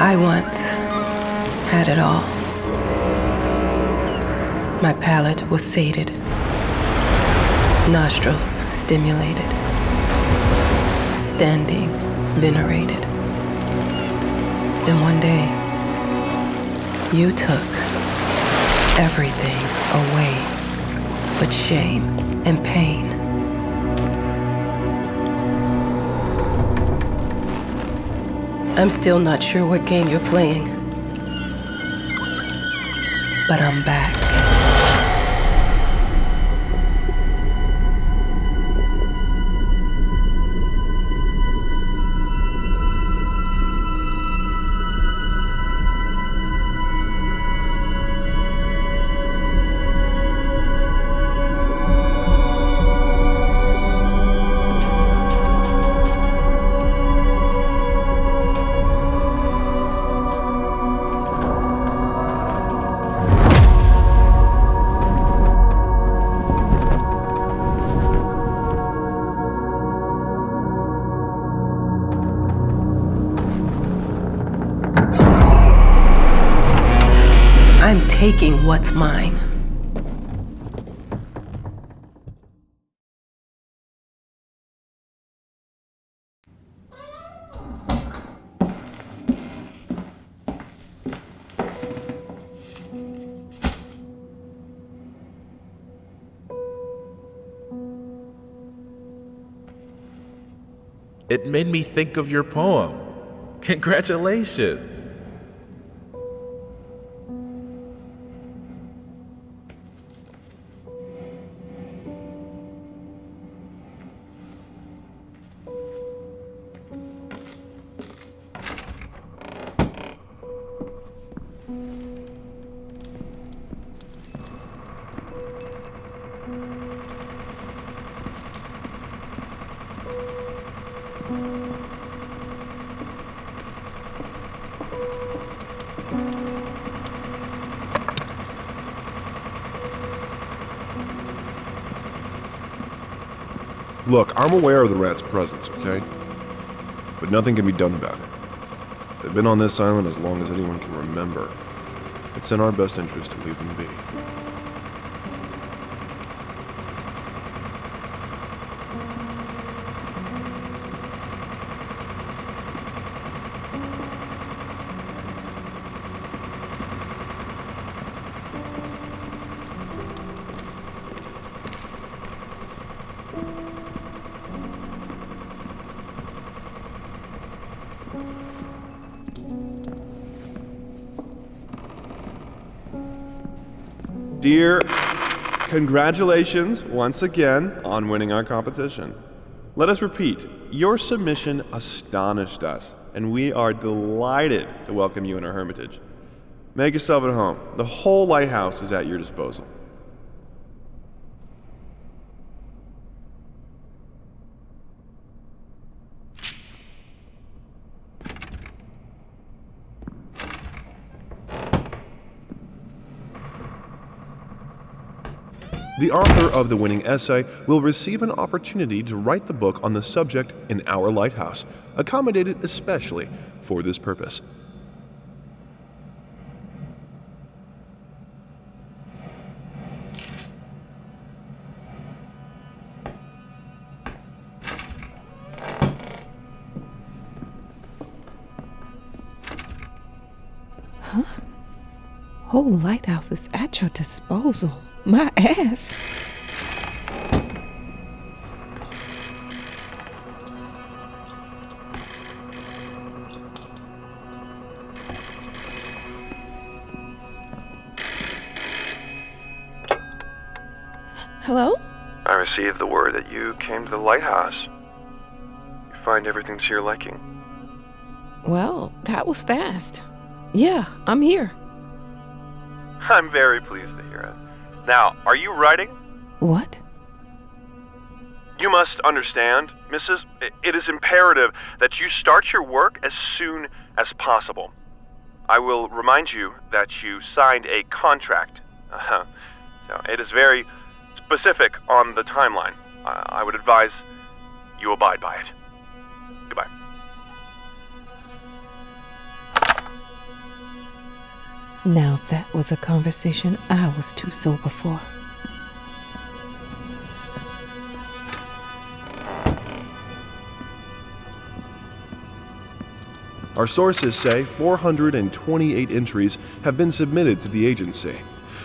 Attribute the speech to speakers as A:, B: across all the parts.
A: I once had it all. My palate was sated, nostrils stimulated, standing venerated. And one day, you took everything away but shame and pain. I'm still not sure what game you're playing, but I'm back. I'm taking what's mine.
B: It made me think of your poem. Congratulations!
C: Look, I'm aware of the rat's presence, okay? But nothing can be done about it. They've been on this island as long as anyone can remember. It's in our best interest to leave them be. Dear, congratulations once again on winning our competition. Let us repeat, your submission astonished us, and we are delighted to welcome you in our hermitage. Make yourself at home. The whole lighthouse is at your disposal. The author of the winning essay will receive an opportunity to write the book on the subject in our lighthouse, accommodated especially for this purpose.
A: Huh? Whole lighthouse is at your disposal. My ass. Hello?
D: I received the word that you came to the lighthouse. You find everything to your liking.
A: Well, that was fast. Yeah, I'm here.
D: I'm very pleased to hear it. Now, are you writing?
A: What?
D: You must understand, Mrs., it is imperative that you start your work as soon as possible. I will remind you that you signed a contract. So it is very specific on the timeline. I would advise you abide by it. Goodbye.
A: Now that was a conversation I was too sober for.
C: Our sources say 428 entries have been submitted to the agency.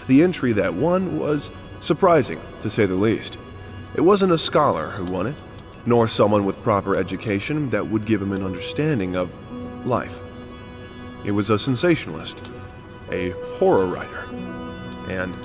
C: The entry that won was surprising, to say the least. It wasn't a scholar who won it, nor someone with proper education that would give him an understanding of life. It was a sensationalist, a horror writer, and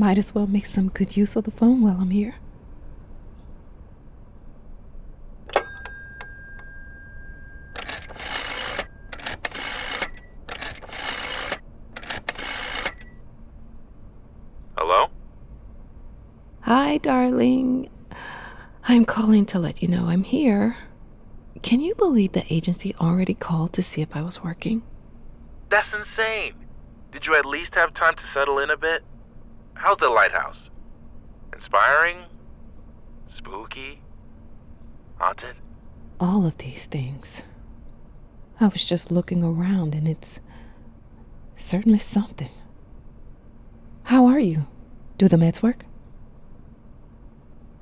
A: Might as well make some good use of the phone while I'm here.
B: Hello?
A: Hi, darling. I'm calling to let you know I'm here. Can you believe the agency already called to see if I was working?
B: That's insane. Did you at least have time to settle in a bit? How's the lighthouse? Inspiring? Spooky? Haunted?
A: All of these things. I was just looking around and it's certainly something. How are you? Do the meds work?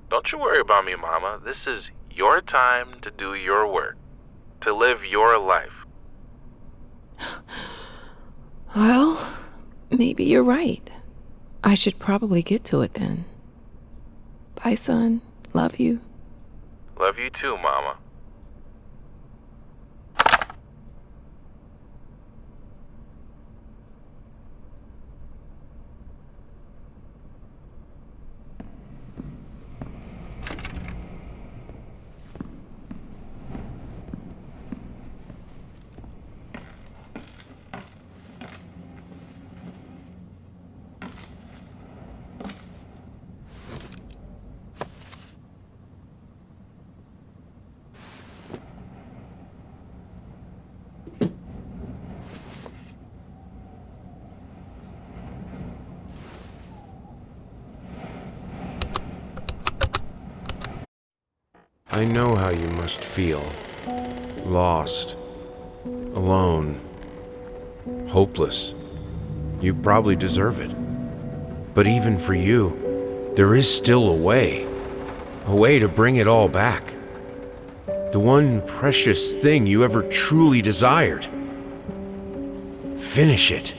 B: Don't you worry about me, Mama. This is your time to do your work, to live your life.
A: Well, maybe you're right. I should probably get to it then. Bye, son. Love you.
B: Love you too, Mama.
E: I know how you must feel. Lost. Alone. Hopeless. You probably deserve it. But even for you, there is still a way. A way to bring it all back. The one precious thing you ever truly desired. Finish it.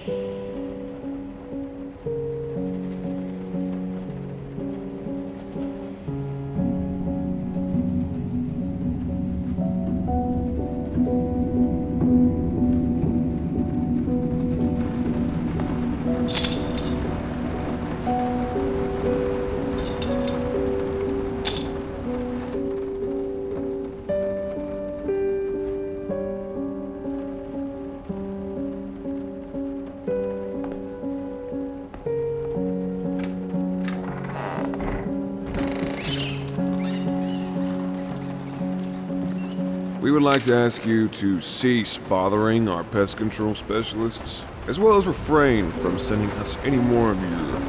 C: We would like to ask you to cease bothering our pest control specialists, as well as refrain from sending us any more of your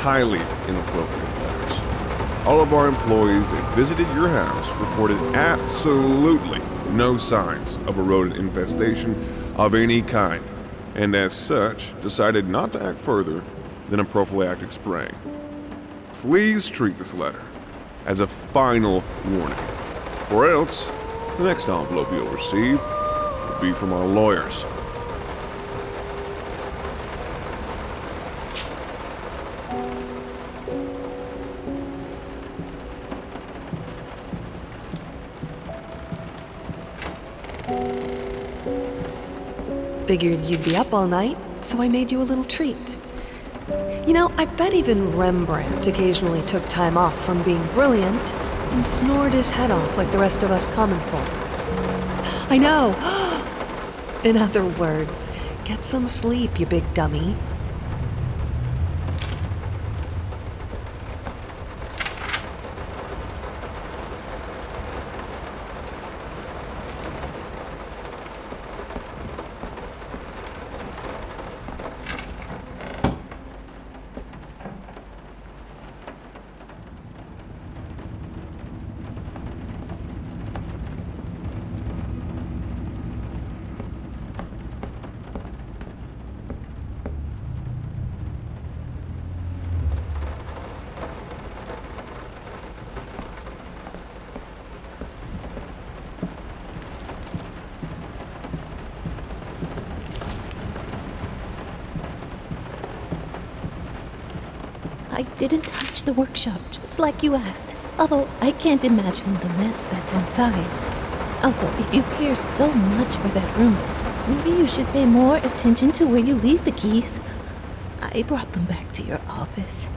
C: highly inappropriate letters. All of our employees that visited your house reported absolutely no signs of a rodent infestation of any kind, and as such, decided not to act further than a prophylactic spraying. Please treat this letter as a final warning, or else the next envelope you'll receive will be from our lawyers.
F: Figured you'd be up all night, so I made you a little treat. You know, I bet even Rembrandt occasionally took time off from being brilliant and snored his head off like the rest of us common folk. I know! In other words, get some sleep, you big dummy.
A: I didn't touch the workshop, just like you asked. Although I can't imagine the mess that's inside. Also, if you care so much for that room, maybe you should pay more attention to where you leave the keys. I brought them back to your office.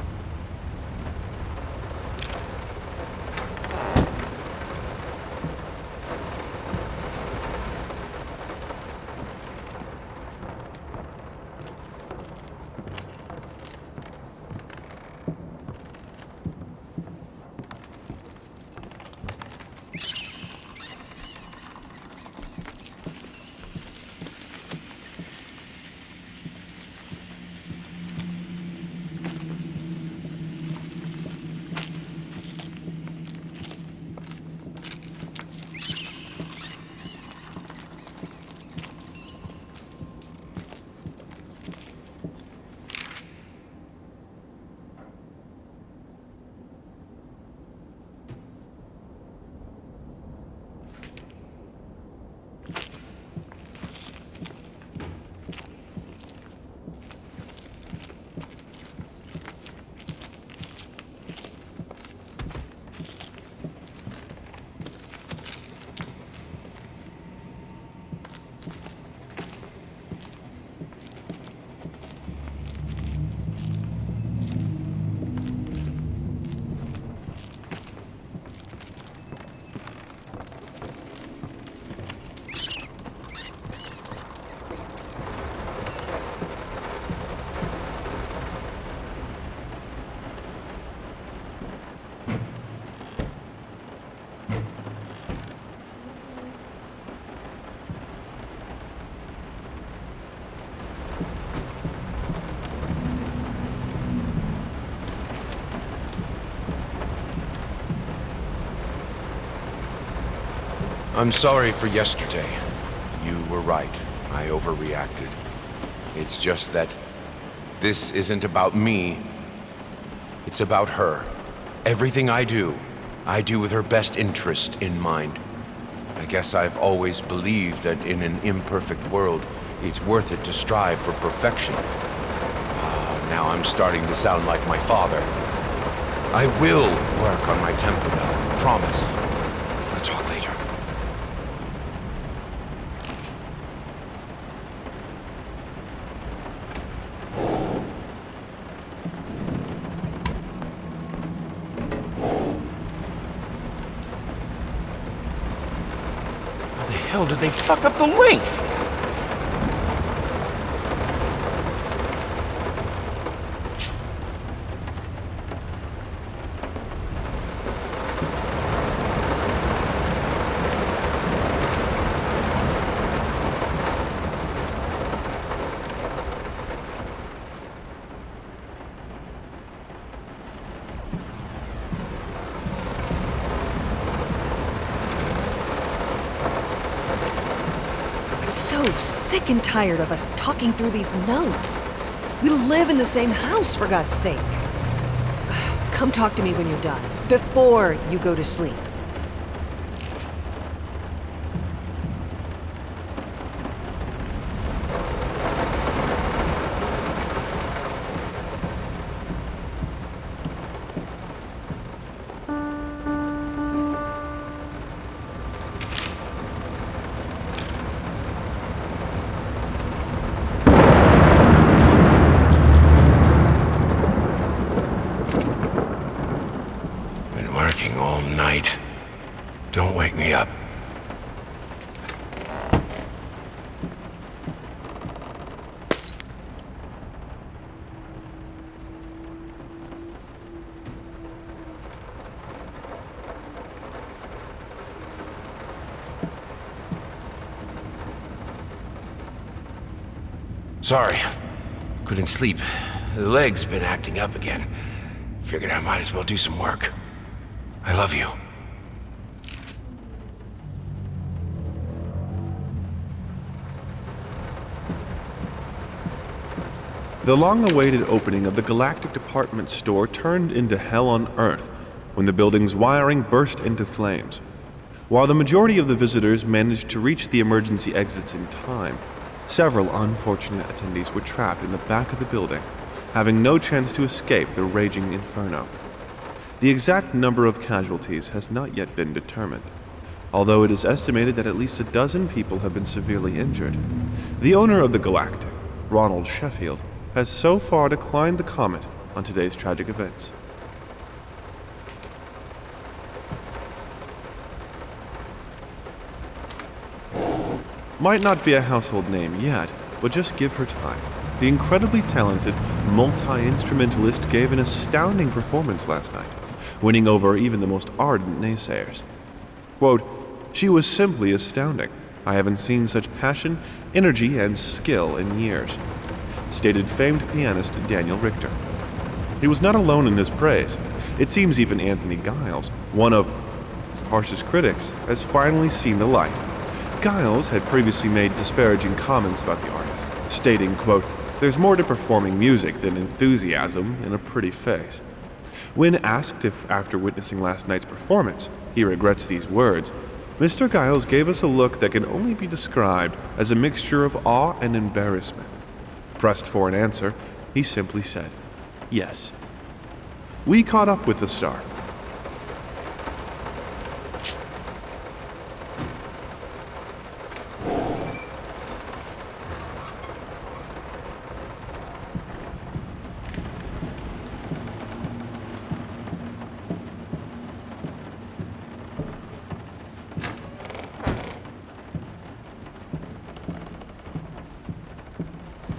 E: I'm sorry for yesterday. You were right. I overreacted. It's just that this isn't about me. It's about her. Everything I do with her best interest in mind. I guess I've always believed that in an imperfect world, it's worth it to strive for perfection. Now I'm starting to sound like my father. I will work on my temper, though. Promise. We'll talk later.
G: How the hell did they fuck up the length?
F: so sick and tired of us talking through these notes. We live in the same house, for God's sake. Come talk to me when you're done, before you go to sleep.
E: Working all night. Don't wake me up. Sorry. Couldn't sleep. The leg's been acting up again. Figured I might as well do some work. I love you.
C: The long-awaited opening of the Galactic Department Store turned into hell on Earth when the building's wiring burst into flames. While the majority of the visitors managed to reach the emergency exits in time, several unfortunate attendees were trapped in the back of the building, having no chance to escape the raging inferno. The exact number of casualties has not yet been determined, although it is estimated that at least a dozen people have been severely injured. The owner of the Galactic, Ronald Sheffield, has so far declined the comment on today's tragic events. Might not be a household name yet, but just give her time. The incredibly talented multi-instrumentalist gave an astounding performance last night, winning over even the most ardent naysayers. Quote, "She was simply astounding. I haven't seen such passion, energy, and skill in years," stated famed pianist Daniel Richter. He was not alone in his praise. It seems even Anthony Giles, one of its harshest critics, has finally seen the light. Giles had previously made disparaging comments about the artist, stating, quote, "There's more to performing music than enthusiasm in a pretty face." When asked if, after witnessing last night's performance, he regrets these words, Mr. Giles gave us a look that can only be described as a mixture of awe and embarrassment. Pressed for an answer, he simply said, "Yes." We caught up with the star.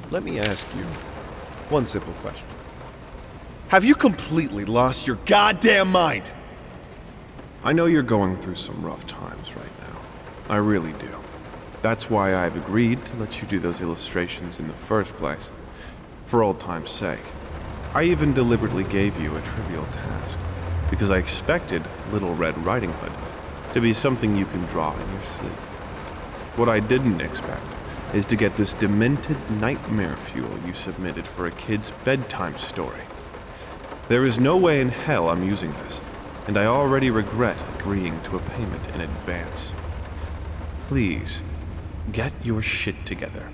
C: Let me ask you one simple question. Have you completely lost your goddamn mind? I know you're going through some rough times right now. I really do. That's why I've agreed to let you do those illustrations in the first place. For old time's sake. I even deliberately gave you a trivial task, because I expected Little Red Riding Hood to be something you can draw in your sleep. What I didn't expect is to get this demented nightmare fuel you submitted for a kid's bedtime story. There is no way in hell I'm using this, and I already regret agreeing to a payment in advance. Please, get your shit together.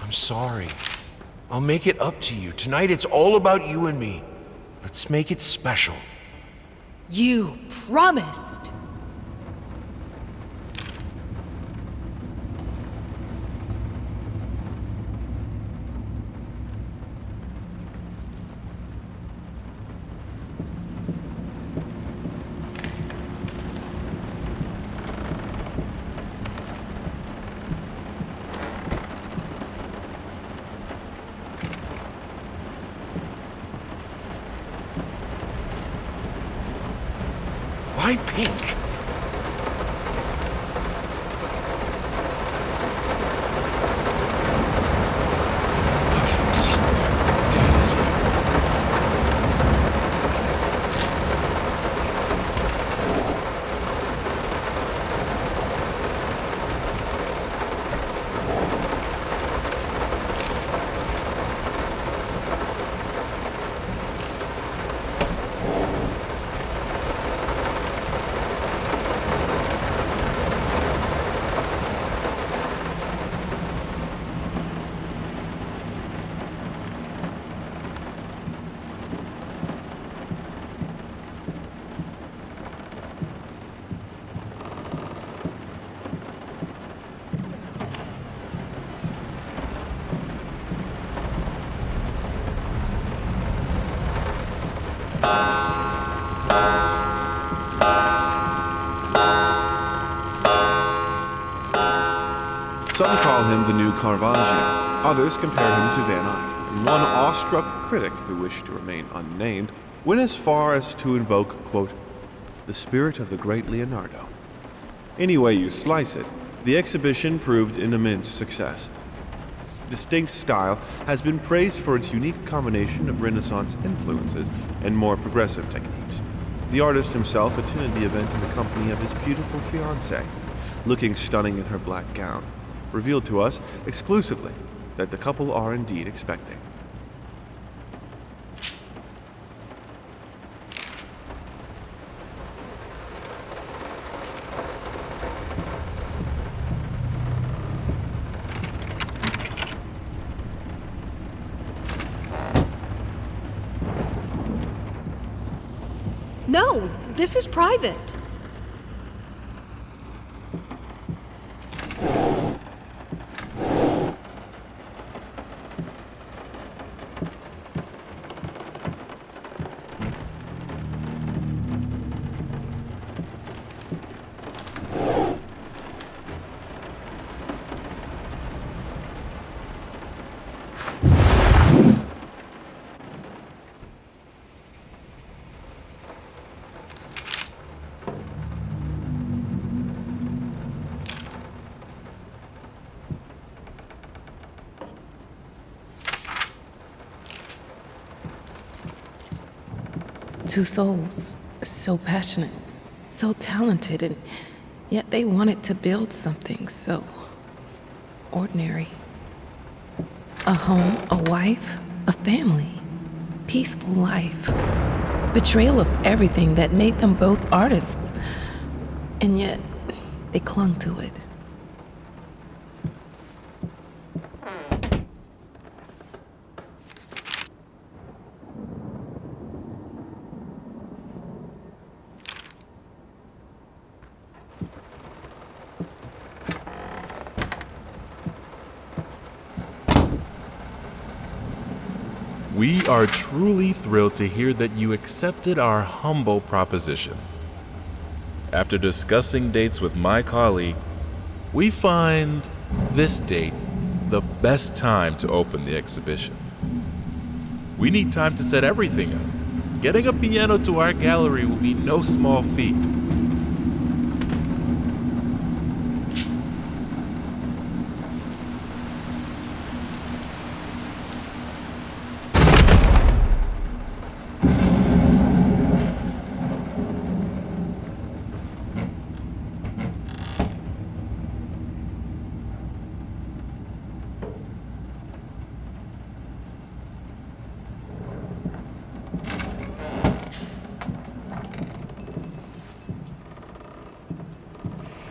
E: I'm sorry. I'll make it up to you. Tonight it's all about you and me. Let's make it special.
F: You promised!
G: Why pink? Dad is here.
C: Some call him the new Caravaggio. Others compare him to Van Eyck. And one awestruck critic, who wished to remain unnamed, went as far as to invoke, quote, the spirit of the great Leonardo. Any way you slice it, the exhibition proved an immense success. Its distinct style has been praised for its unique combination of Renaissance influences and more progressive techniques. The artist himself attended the event in the company of his beautiful fiancée, looking stunning in her black gown, revealed to us exclusively that the couple are indeed expecting.
F: No, this is private.
A: Two souls, so passionate, so talented, and yet they wanted to build something so ordinary. A home, a wife, a family, peaceful life. Betrayal of everything that made them both artists, and yet they clung to it.
H: We are truly thrilled to hear that you accepted our humble proposition. After discussing dates with my colleague, we find this date the best time to open the exhibition. We need time to set everything up. Getting a piano to our gallery will be no small feat.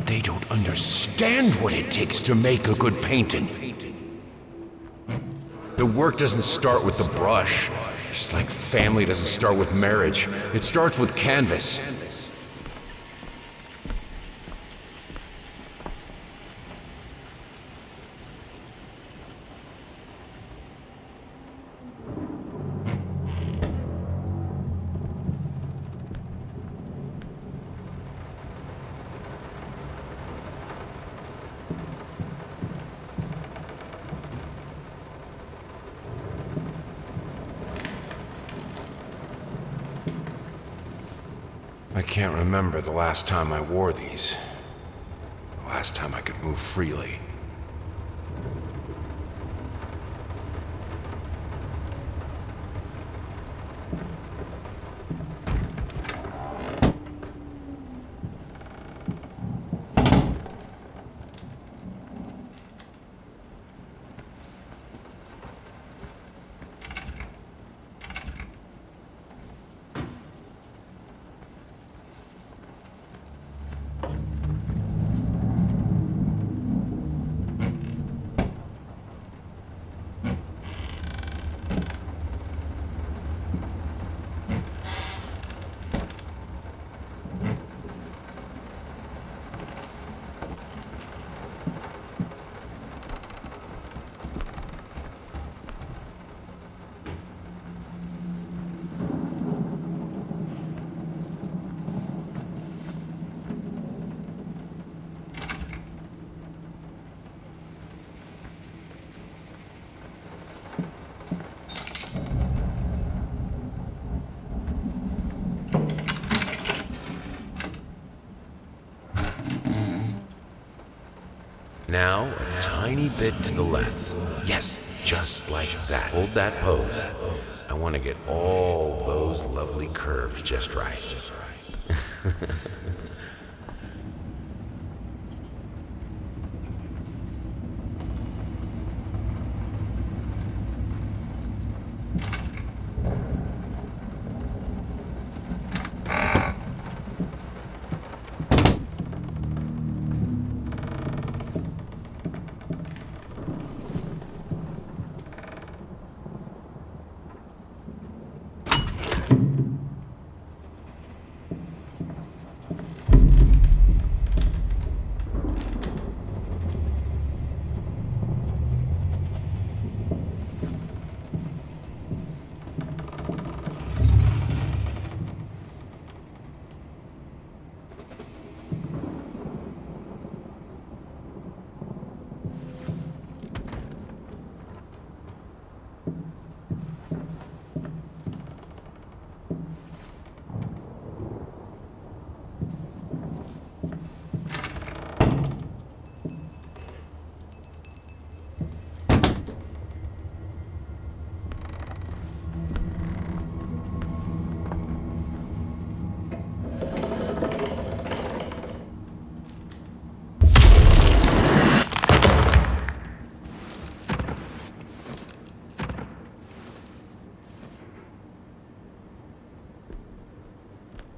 G: They don't understand what it takes to make a good painting. The work doesn't start with the brush, just like family doesn't start with marriage. It starts with canvas.
E: I can't remember the last time I wore these. The last time I could move freely. Now, a tiny bit to the left. Yes, just like that. Hold that pose. I want to get all those lovely curves just right.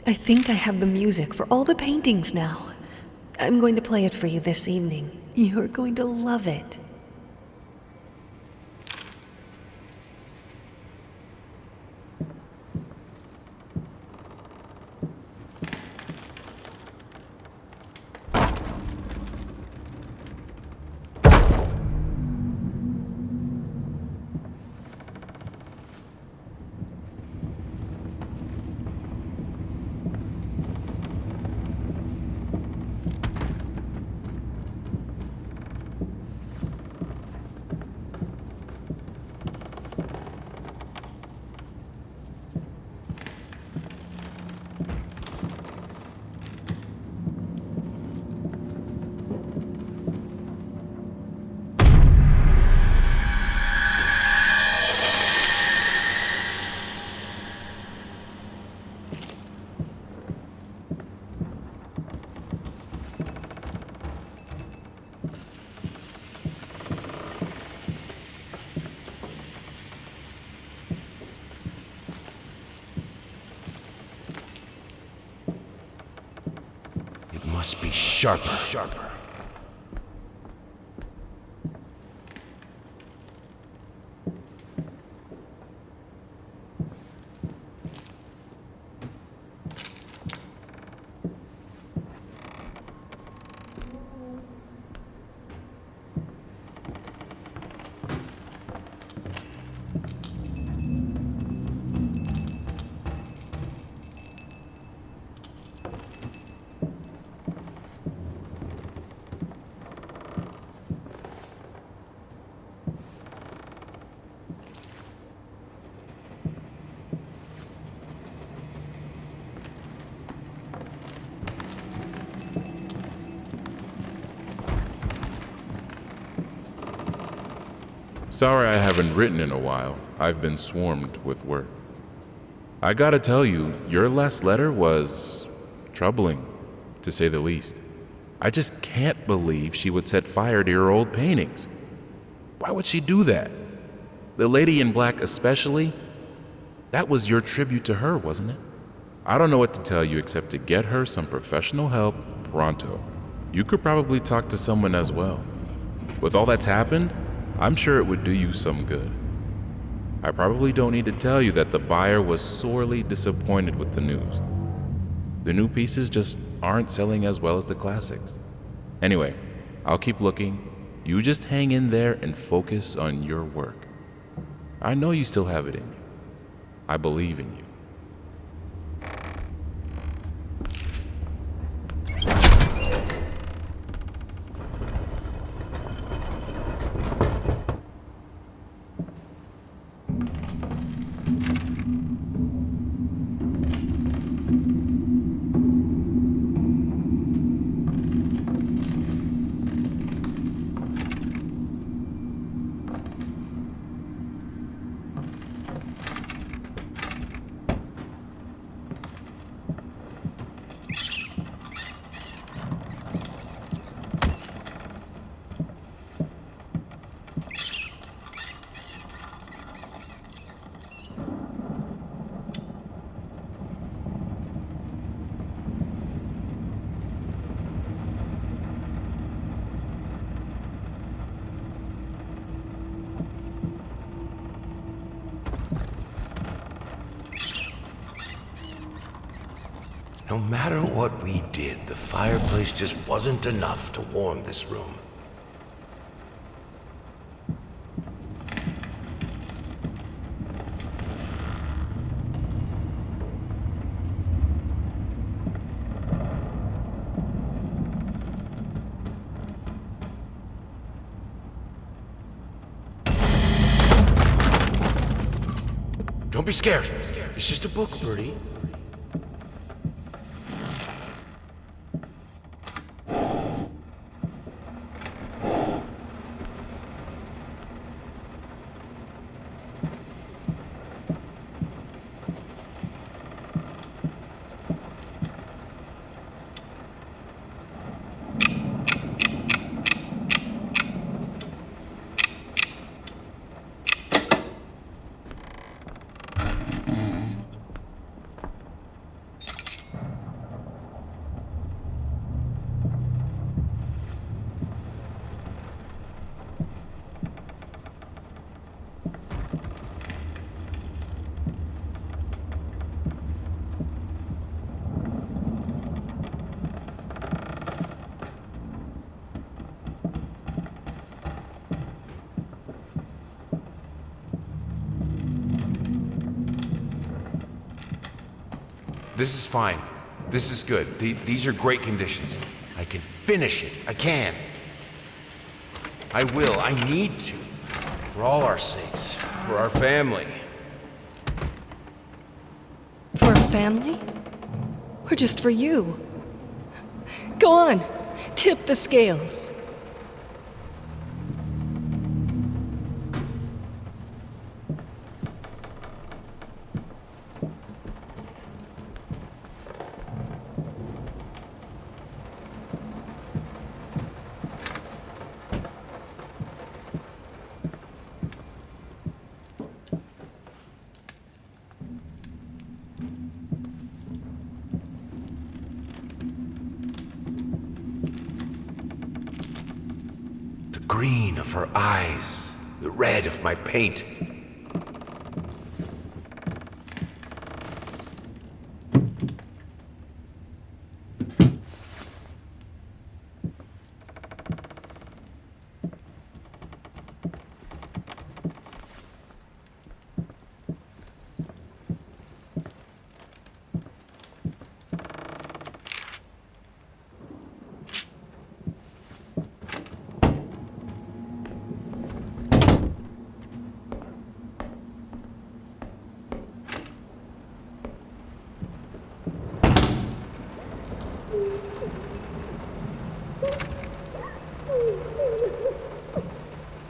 F: I think I have the music for all the paintings now. I'm going to play it for you this evening. You're going to love it.
E: Must be sharper.
H: Sorry I haven't written in a while. I've been swarmed with work. I gotta tell you, your last letter was troubling, to say the least. I just can't believe she would set fire to your old paintings. Why would she do that? The lady in black especially? That was your tribute to her, wasn't it? I don't know what to tell you except to get her some professional help pronto. You could probably talk to someone as well. With all that's happened, I'm sure it would do you some good. I probably don't need to tell you that the buyer was sorely disappointed with the news. The new pieces just aren't selling as well as the classics. Anyway, I'll keep looking. You just hang in there and focus on your work. I know you still have it in you. I believe in you.
E: No matter what we did, the fireplace just wasn't enough to warm this room. Don't be scared. It's just a book, Birdie. This is fine. This is good. These are great conditions. I can finish it. I can. I will. I need to. For all our sakes. For our family.
F: For a family? Or just for you? Go on, tip the scales.
E: Green of her eyes, the red of my paint.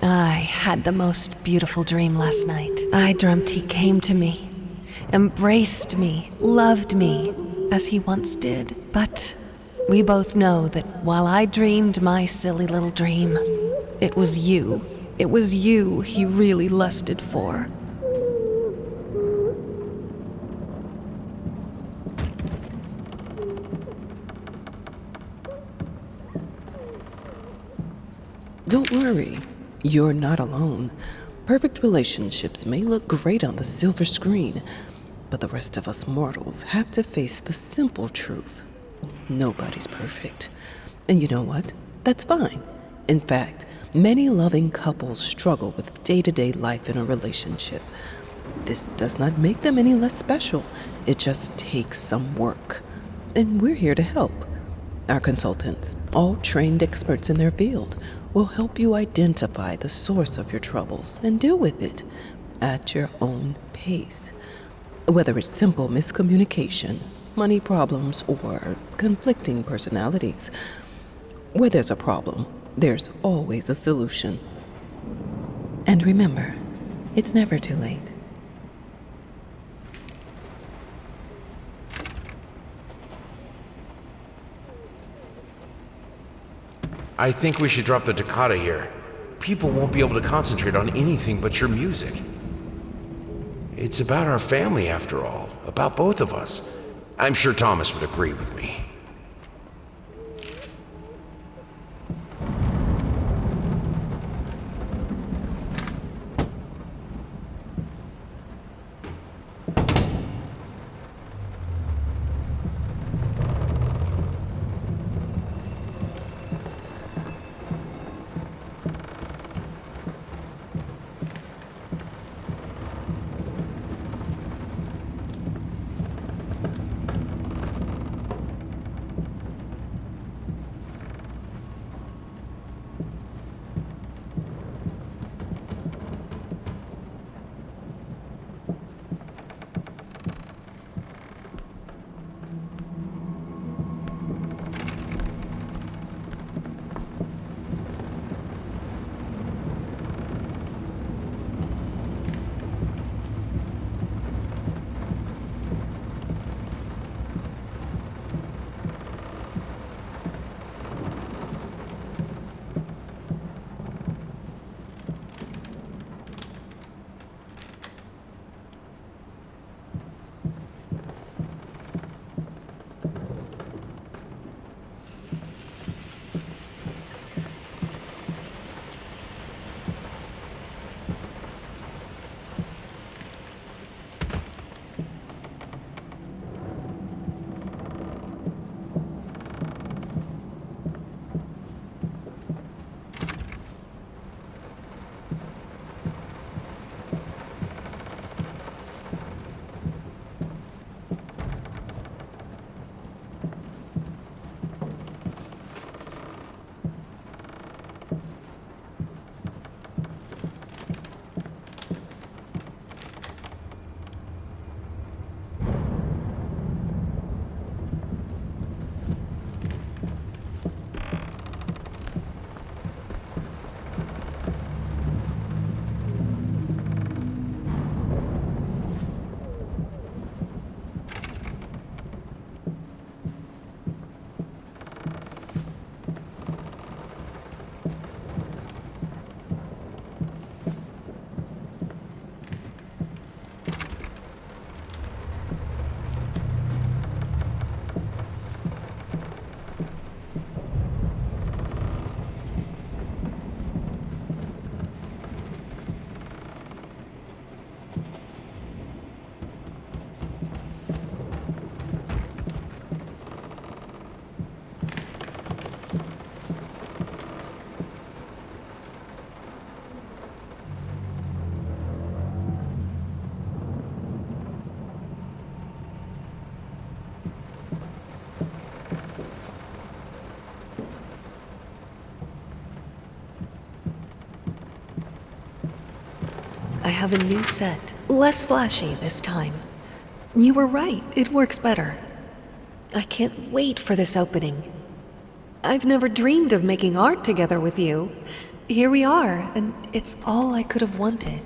F: I had the most beautiful dream last night. I dreamt he came to me, embraced me, loved me, as he once did. But we both know that while I dreamed my silly little dream, it was you. It was you he really lusted for.
I: Don't worry, you're not alone. Perfect relationships may look great on the silver screen, but the rest of us mortals have to face the simple truth. Nobody's perfect. And you know what? That's fine. In fact, many loving couples struggle with day-to-day life in a relationship. This does not make them any less special. It just takes some work. And we're here to help. Our consultants, all trained experts in their field, will help you identify the source of your troubles and deal with it at your own pace. Whether it's simple miscommunication, money problems, or conflicting personalities, where there's a problem, there's always a solution. And remember, it's never too late.
E: I think we should drop the toccata here. People won't be able to concentrate on anything but your music. It's about our family, after all. About both of us. I'm sure Thomas would agree with me.
F: I have a new set. Less flashy this time. You were right, it works better. I can't wait for this opening. I've never dreamed of making art together with you. here we are, and it's all I could have wanted.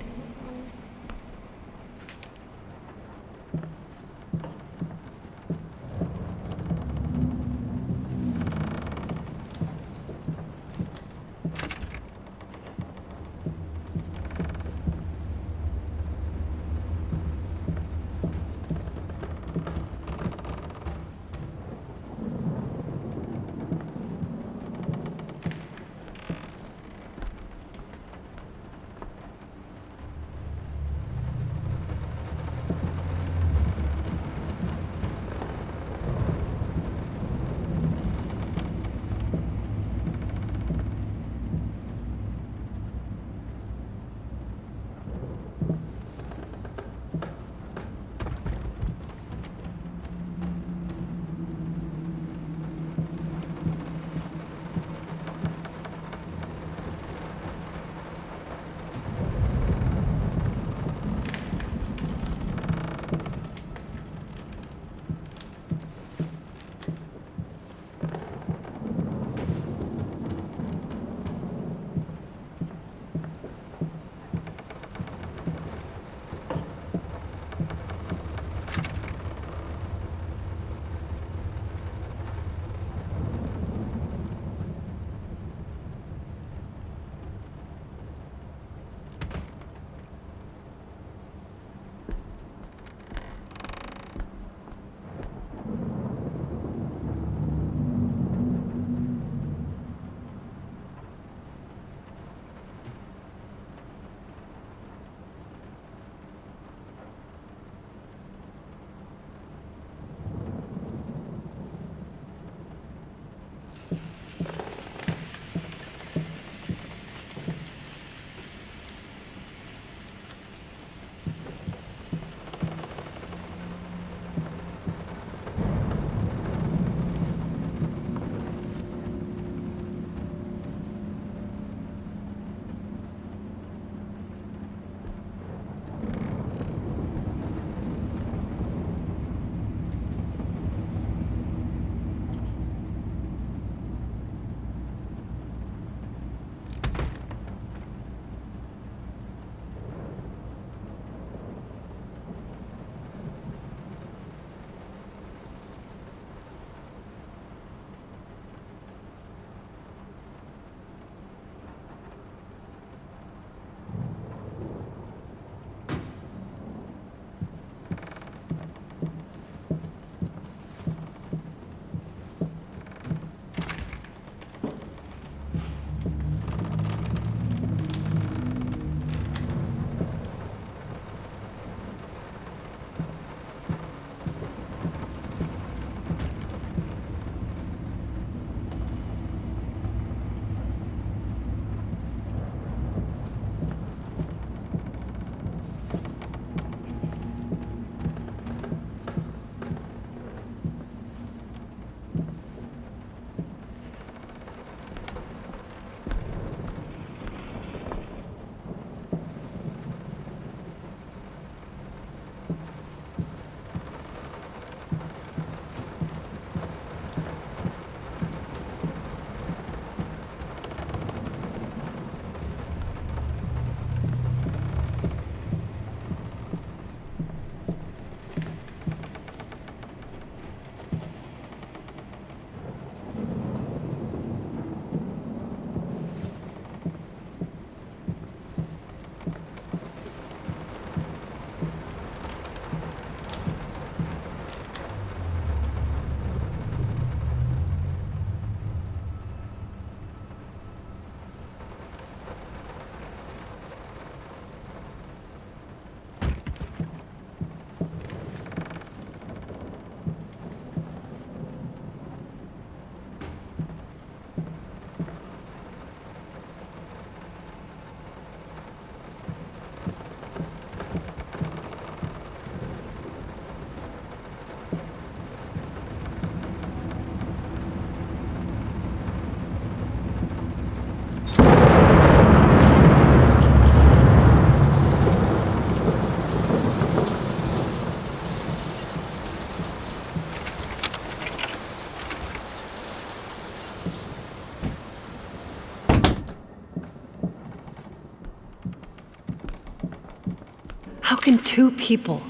F: can two people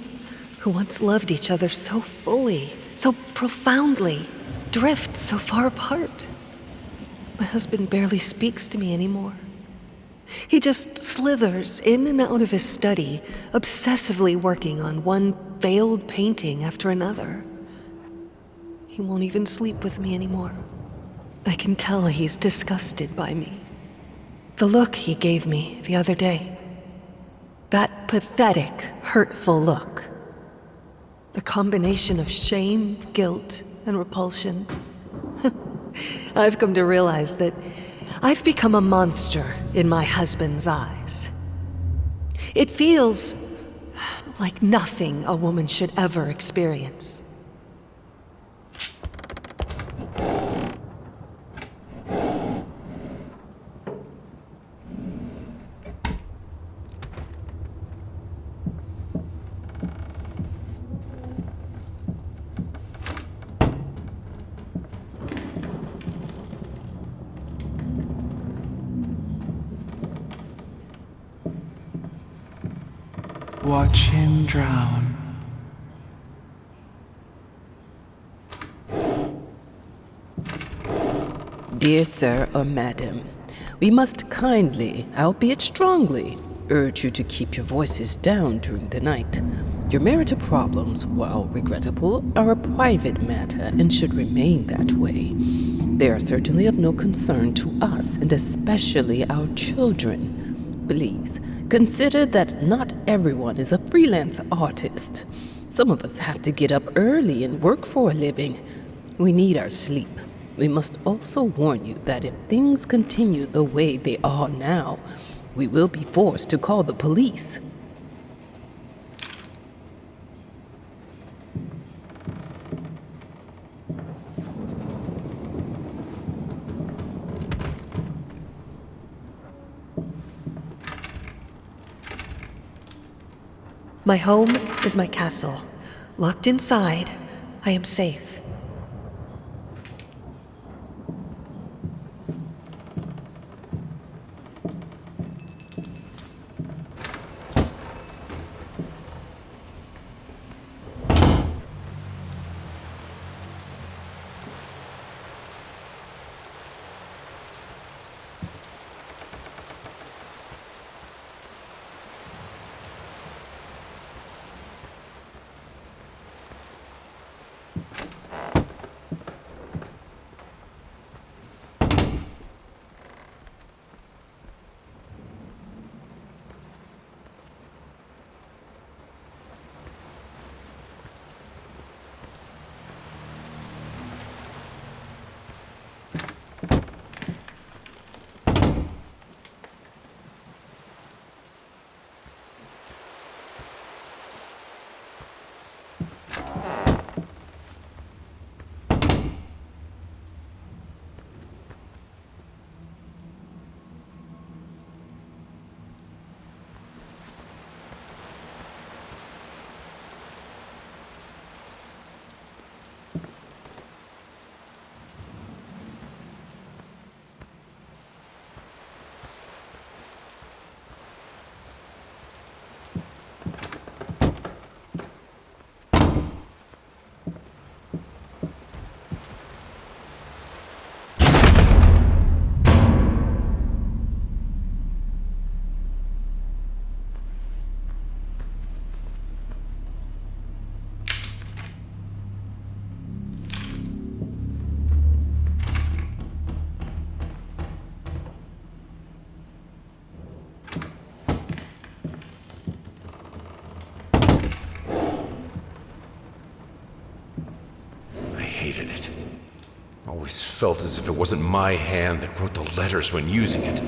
F: who once loved each other so fully, so profoundly, drift so far apart? My husband barely speaks to me anymore. He just slithers in and out of his study, obsessively working on one failed painting after another. He won't even sleep with me anymore. I can tell he's disgusted by me. The look he gave me the other day. That pathetic, hurtful look. The combination of shame, guilt, and repulsion. I've come to realize that I've become a monster in my husband's eyes. It feels like nothing a woman should ever experience.
J: Watch him drown.
I: Dear sir or madam, we must kindly, albeit strongly, urge you to keep your voices down during the night. Your marital problems, while regrettable, are a private matter and should remain that way. They are certainly of no concern to us, and especially our children. Please, consider that not everyone is a freelance artist. Some of us have to get up early and work for a living. We need our sleep. We must also warn you that if things continue the way they are now, we will be forced to call the police.
F: My home is my castle. Locked inside, I am safe.
G: Hated it. Always felt as if it wasn't my hand that wrote the letters when using it.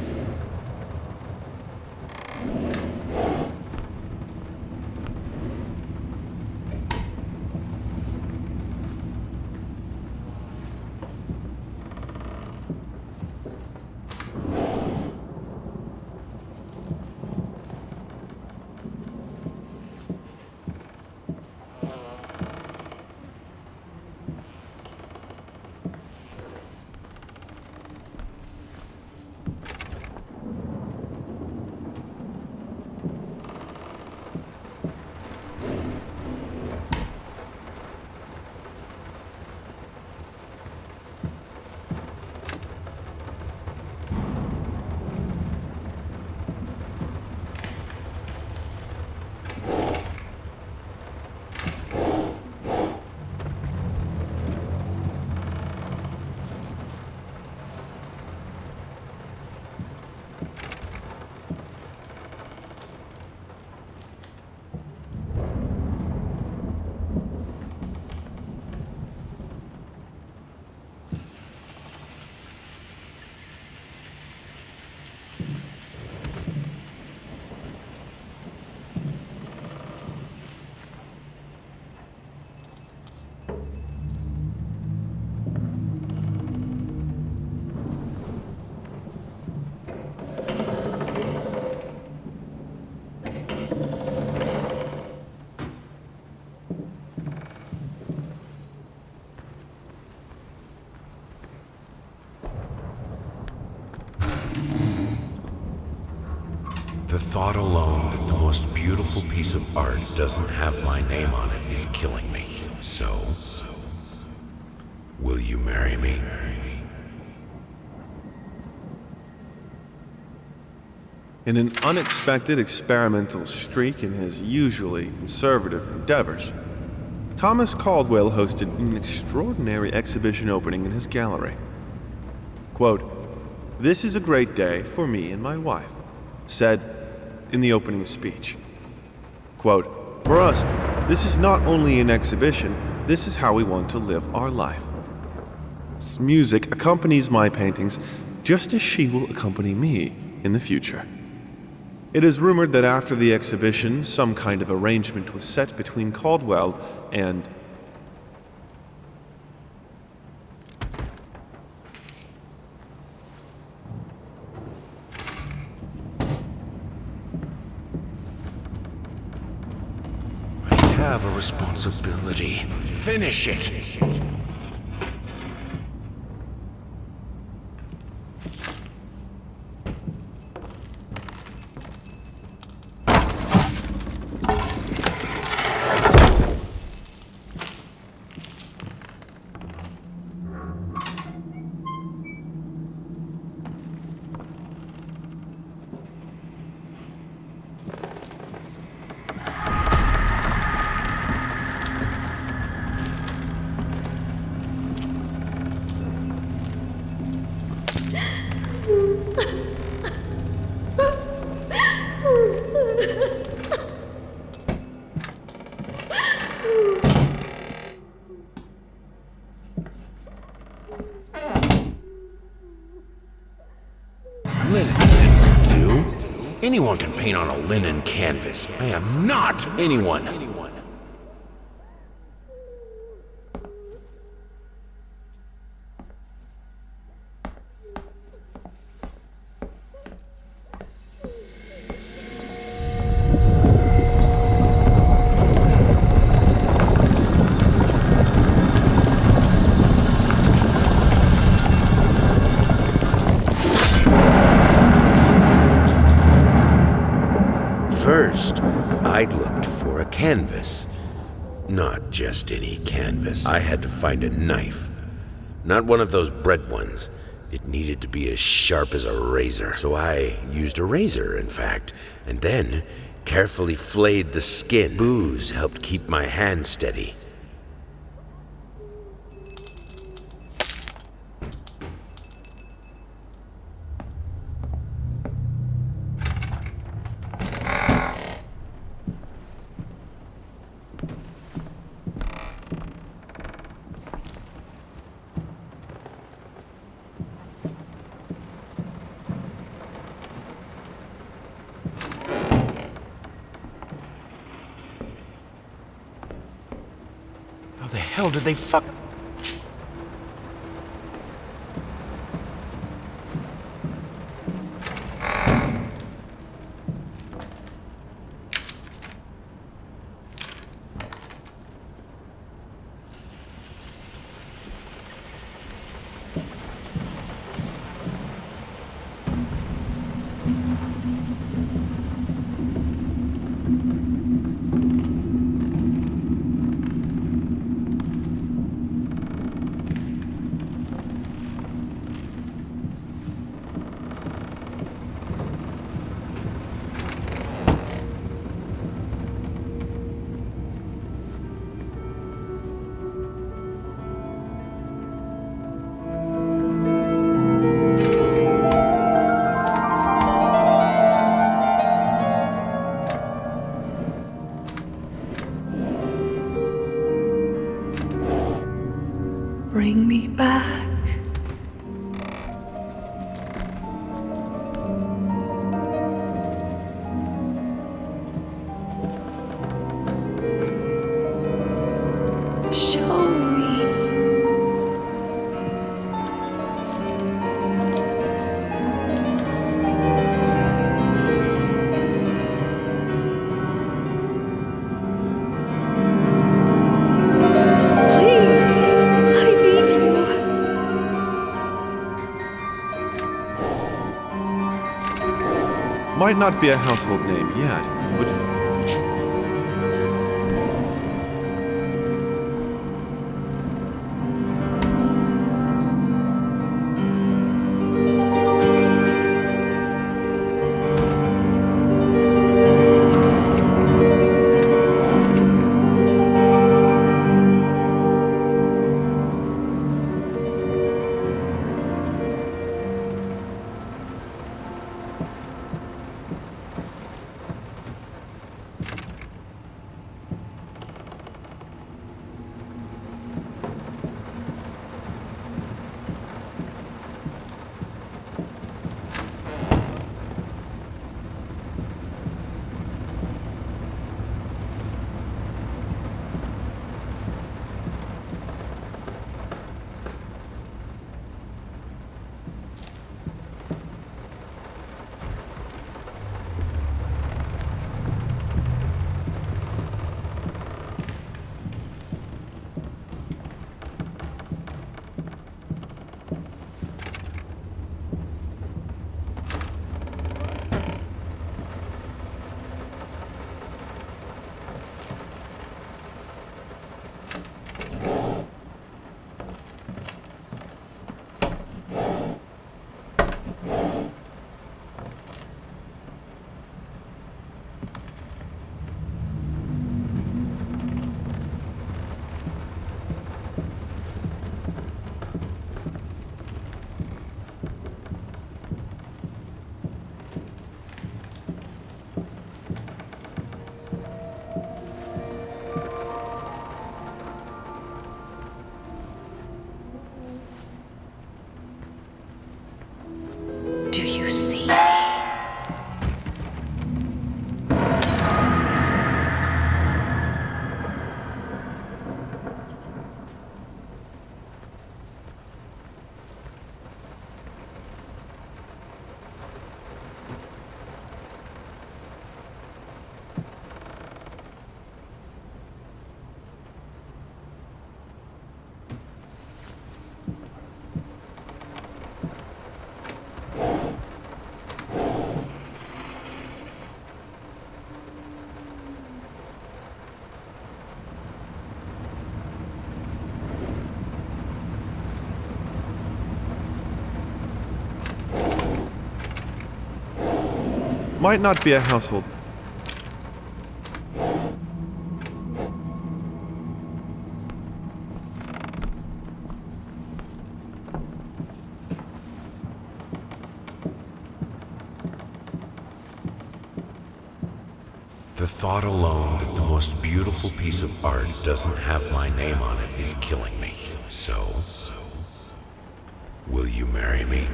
E: The thought alone that the most beautiful piece of art doesn't have my name on it is killing me. So, will you marry me?
C: In an unexpected experimental streak in his usually conservative endeavors, Thomas Caldwell hosted an extraordinary exhibition opening in his gallery. Quote, "This is a great day for me and my wife," said in the opening speech. Quote, "For us, this is not only an exhibition, this is how we want to live our life. Music accompanies my paintings just as she will accompany me in the future." It is rumored that after the exhibition, some kind of arrangement was set between Caldwell and
E: I have a responsibility. Finish it! Linen didn't do. Anyone can paint on a linen canvas. I am not anyone. First, I looked for a canvas. Not just any canvas. I had to find a knife. Not one of those bread ones. It needed to be as sharp as a razor. So I used a razor, in fact, and then carefully flayed the skin. Booze helped keep my hand steady. How the hell did they fuck?
C: Might not be a household name yet, but
F: Do you see me?
C: might not be a household.
E: The thought alone that the most beautiful piece of art doesn't have my name on it is killing me. So, will you marry me?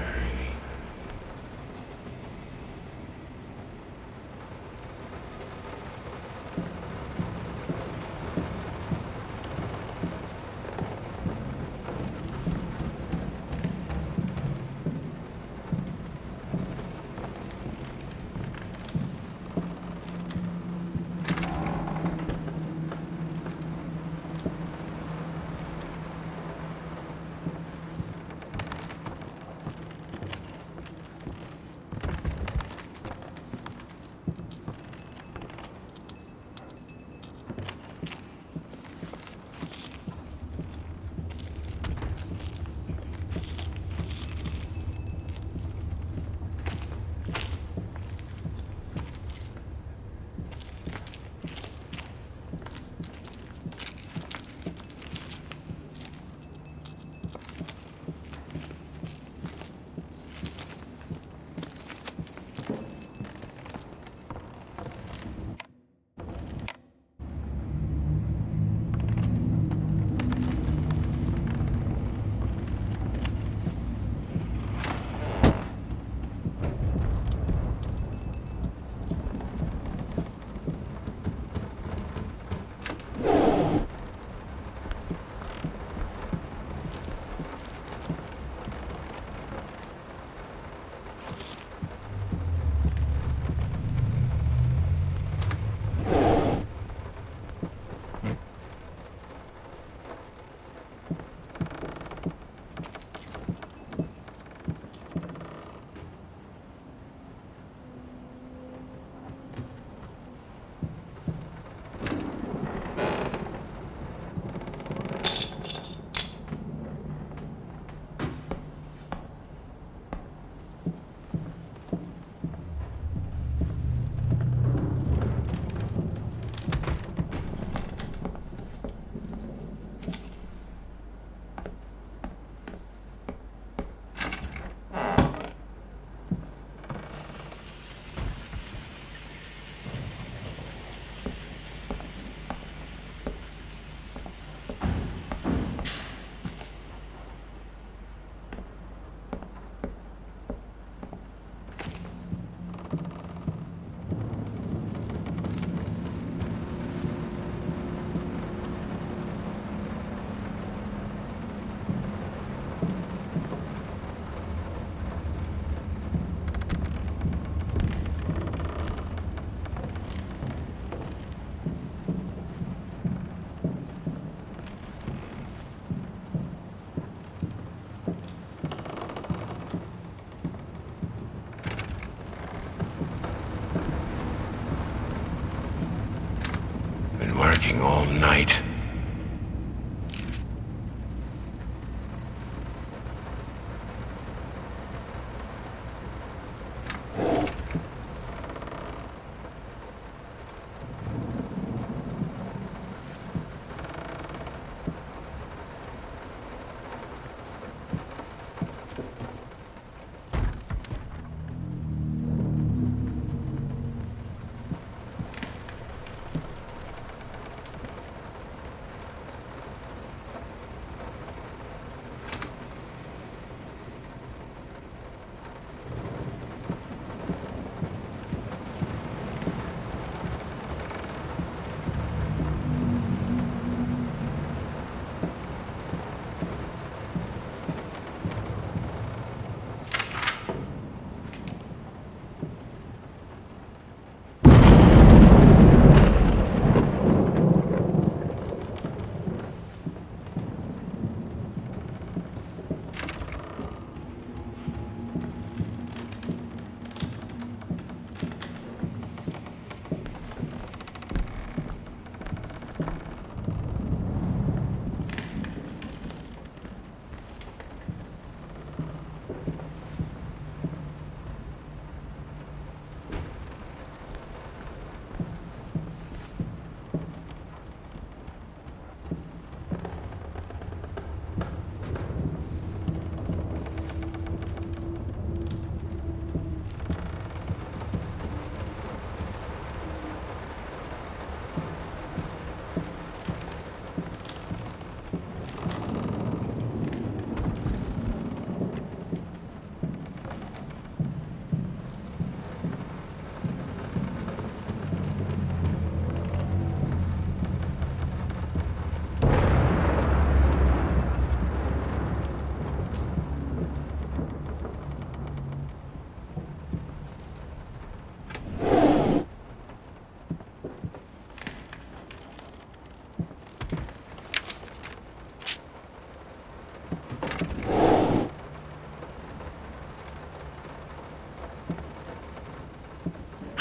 G: working all night.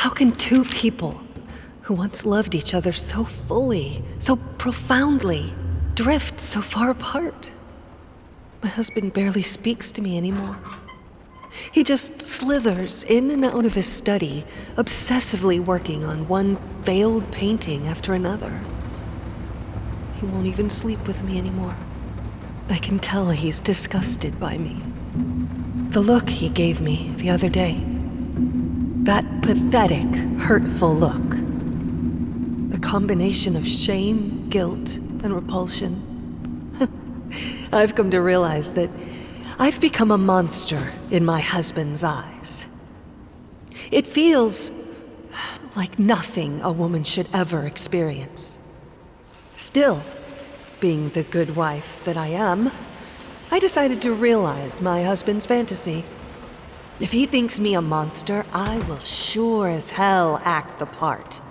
F: How can two people who once loved each other so fully, so profoundly, drift so far apart? My husband barely speaks to me anymore. He just slithers in and out of his study, obsessively working on one failed painting after another. He won't even sleep with me anymore. I can tell he's disgusted by me. The look he gave me the other day. That pathetic, hurtful look. The combination of shame, guilt, and repulsion. I've come to realize that I've become a monster in my husband's eyes. It feels like nothing a woman should ever experience. Still, being the good wife that I am, I decided to realize my husband's fantasy. If he thinks me a monster, I will sure as hell act the part.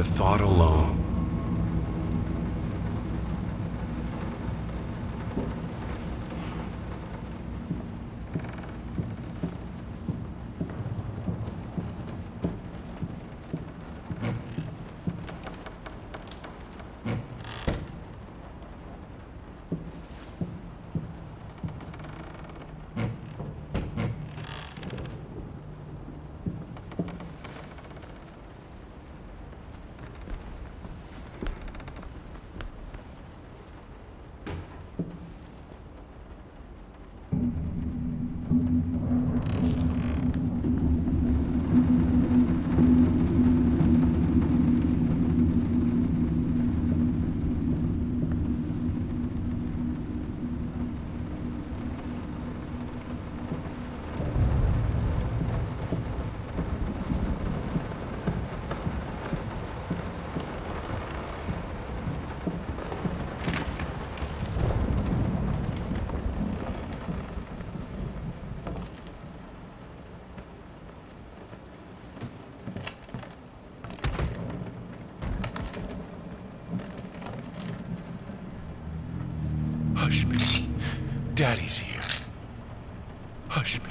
E: the thought alone.
G: Hush, baby. Daddy's here. Hush, baby.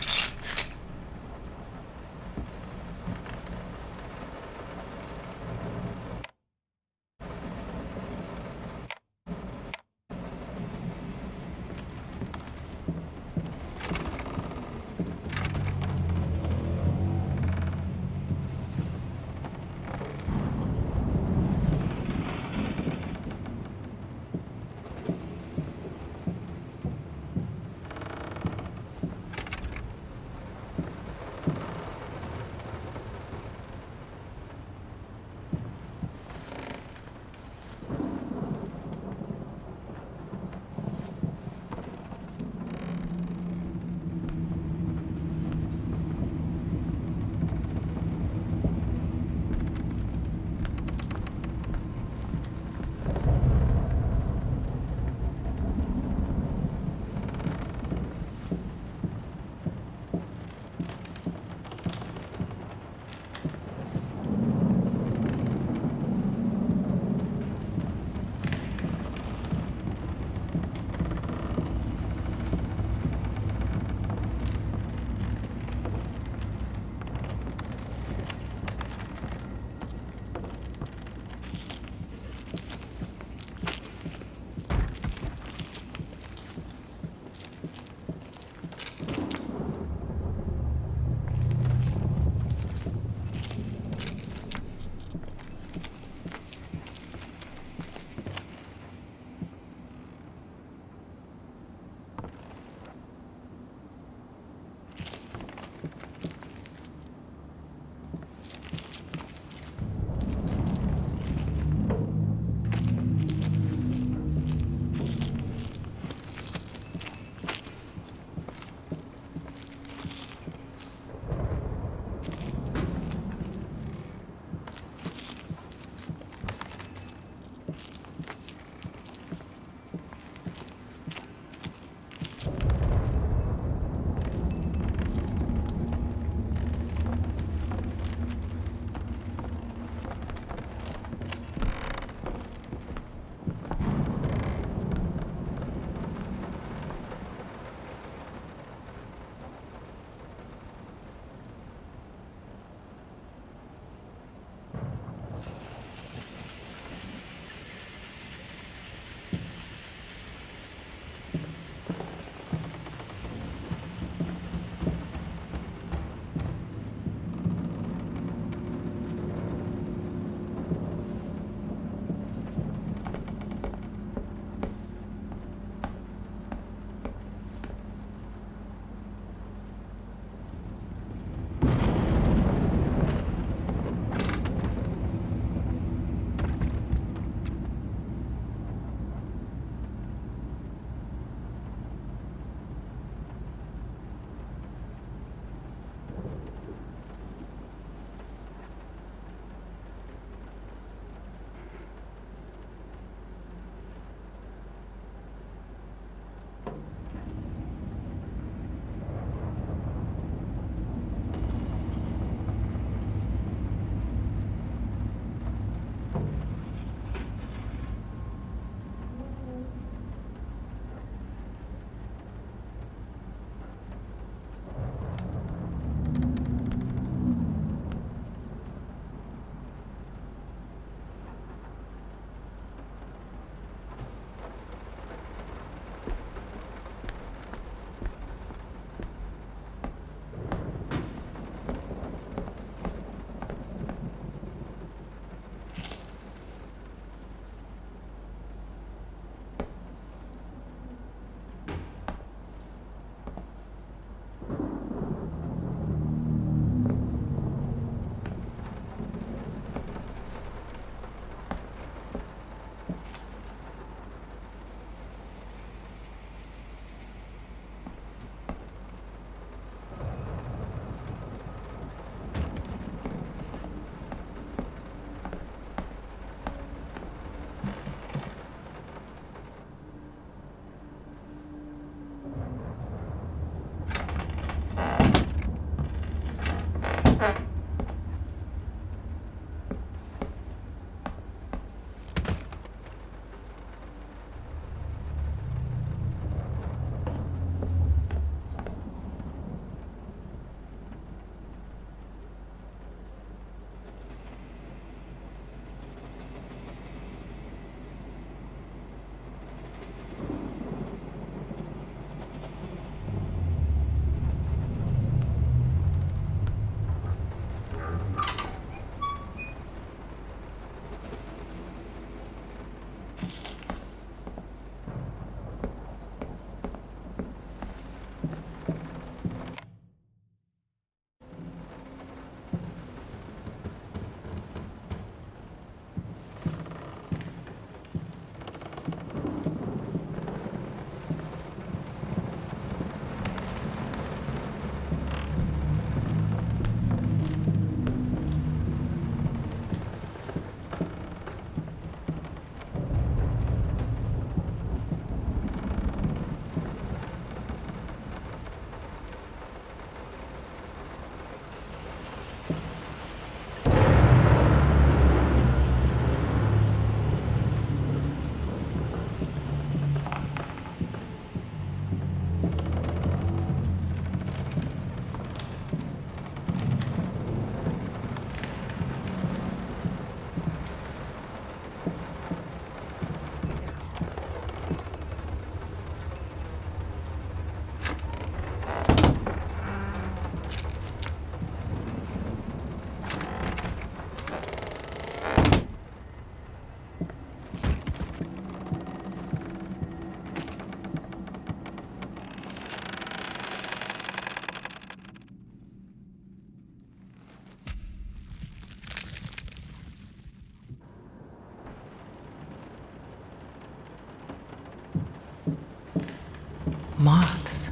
I: paths,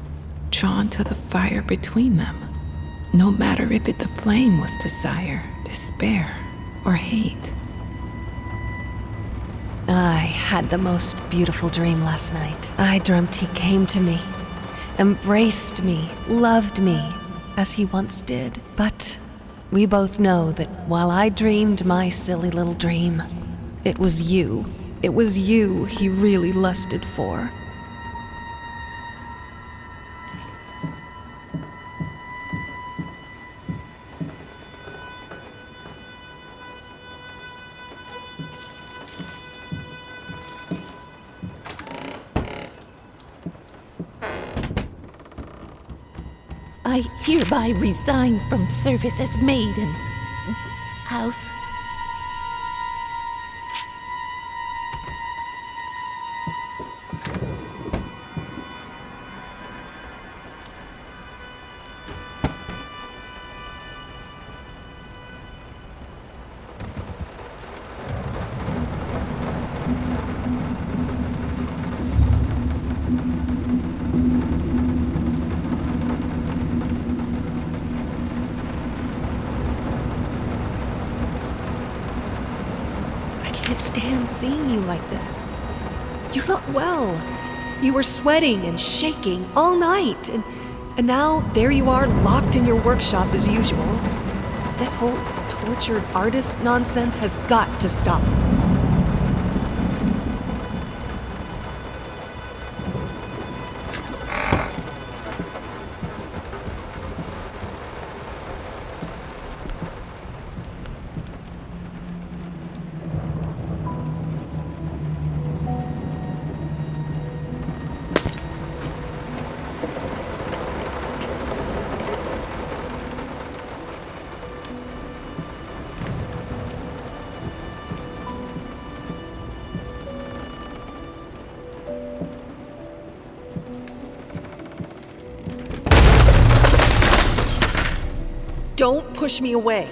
I: drawn to the fire between them, no matter if the flame was desire, despair, or hate.
F: I had the most beautiful dream last night. I dreamt he came to me, embraced me, loved me, as he once did. But we both know that while I dreamed my silly little dream, it was you. It was you he really lusted for.
A: I hereby resign from service as maid in house.
F: I can't stand seeing you like this. You're not well. You were sweating and shaking all night, and now there you are locked in your workshop as usual. This whole tortured artist nonsense has got to stop. Don't push me away.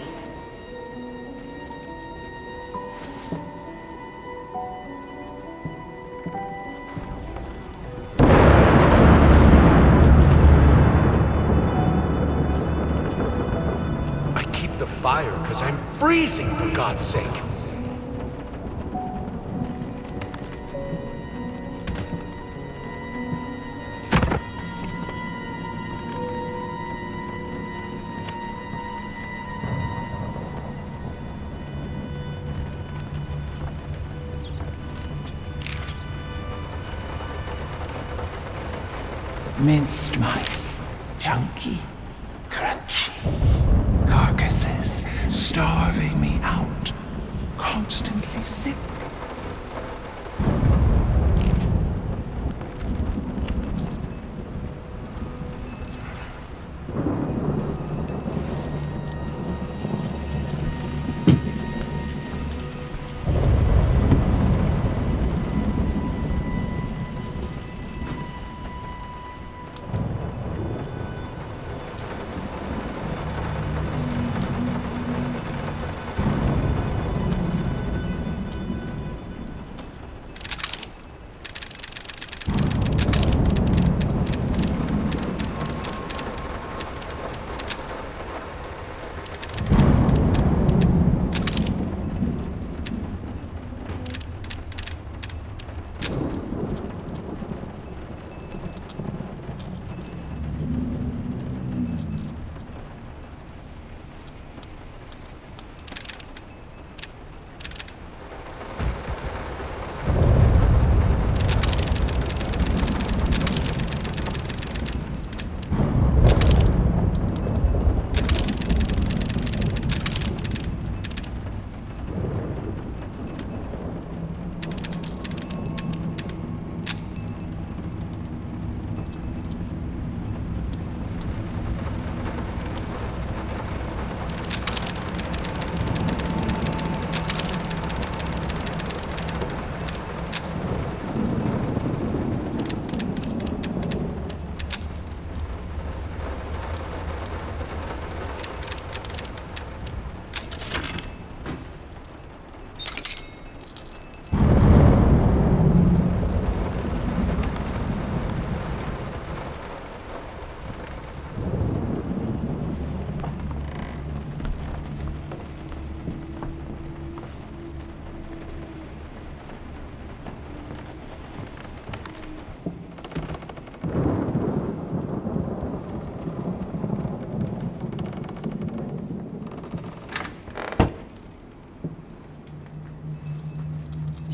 G: I keep the fire because I'm freezing, for God's sake.
J: Minced mice, chunky, crunchy. Carcasses starving me out, constantly sick.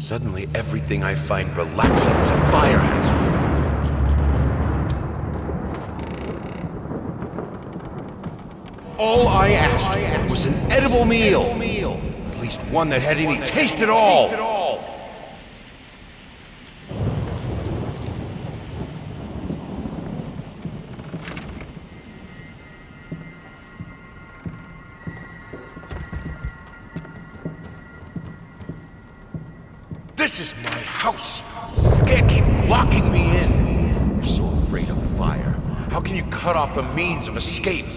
E: Suddenly, everything I find relaxing is a fire hazard. All I asked for was an edible meal. At least one that had any taste at all. This is my house. You can't keep locking me in. You're so afraid of fire. How can you cut off the means of escape?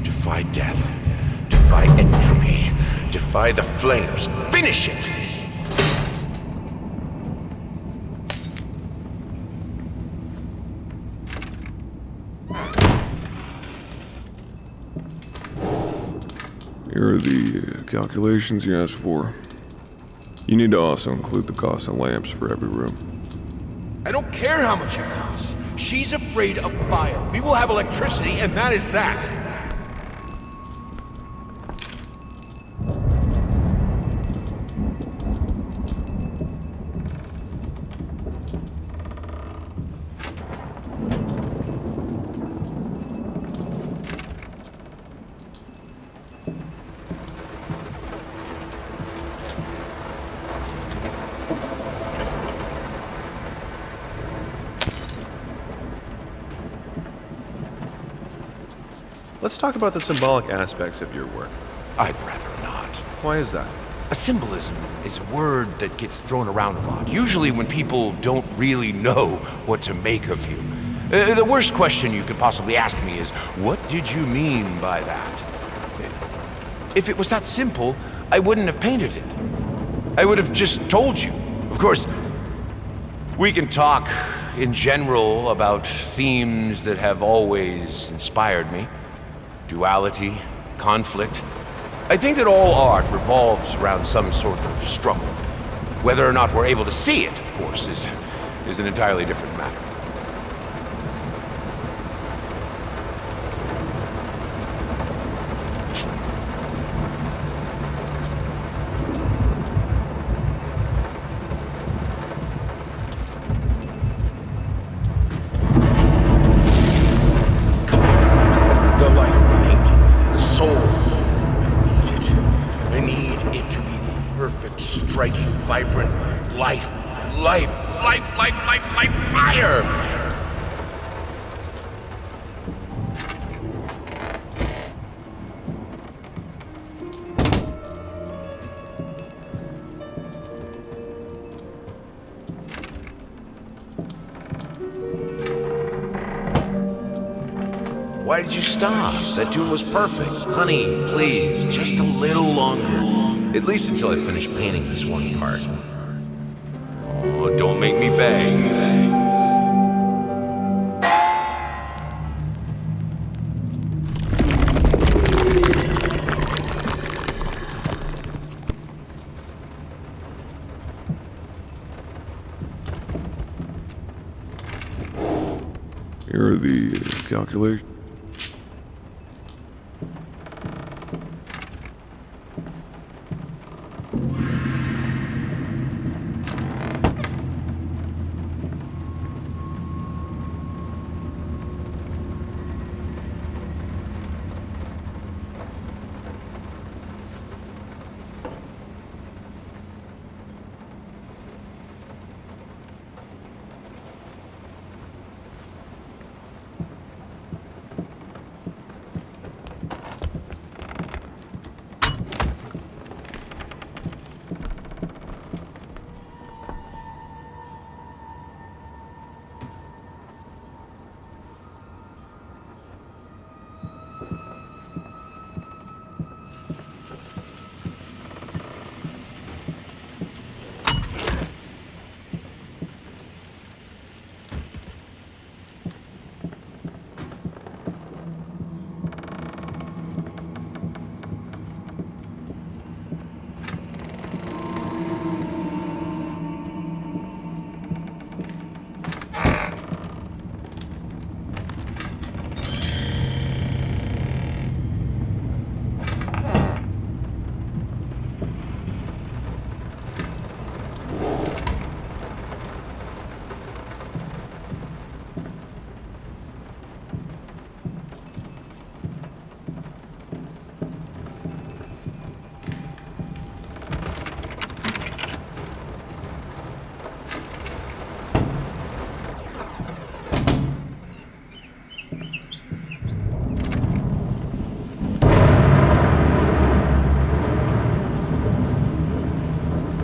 E: Defy death. Defy entropy. Defy the flames. Finish it!
C: Here are the calculations you asked for. You need to also include the cost of lamps for every room.
E: I don't care how much it costs. She's afraid of fire. We will have electricity, and that is that.
C: Let's talk about the symbolic aspects of your work.
E: I'd rather not.
C: Why is that?
E: A symbolism is a word that gets thrown around a lot, usually when people don't really know what to make of you. The worst question you could possibly ask me is, what did you mean by that? If it was that simple, I wouldn't have painted it. I would have just told you. Of course, we can talk in general about themes that have always inspired me. Duality, conflict. I think that all art revolves around some sort of struggle. Whether or not we're able to see it, of course, is an entirely different matter. Striking, vibrant life, fire! Why did you stop? That tune was perfect. Honey, please, just a little longer. At least until I finish painting this one part. Oh, don't make me beg.
C: Here are the calculations.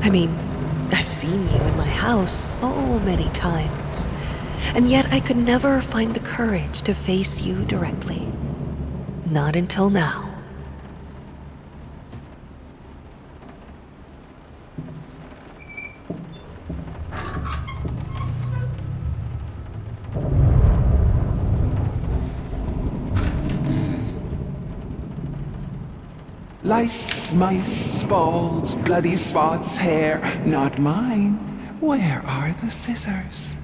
F: I mean, I've seen you in my house so many times, and yet I could never find the courage to face you directly. Not until now.
J: Lice, mice, bald, bloody spots, hair, not mine. Where are the scissors?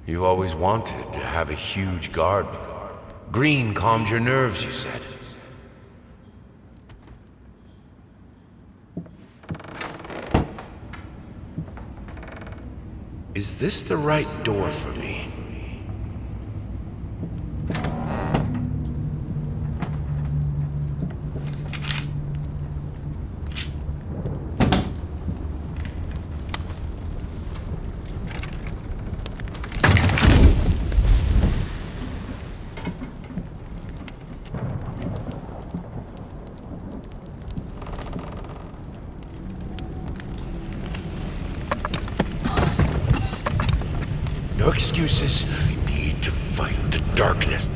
E: You've always wanted to have a huge garden. Green calms your nerves, you said. Is this the right door for me? No excuses. We need to fight the darkness.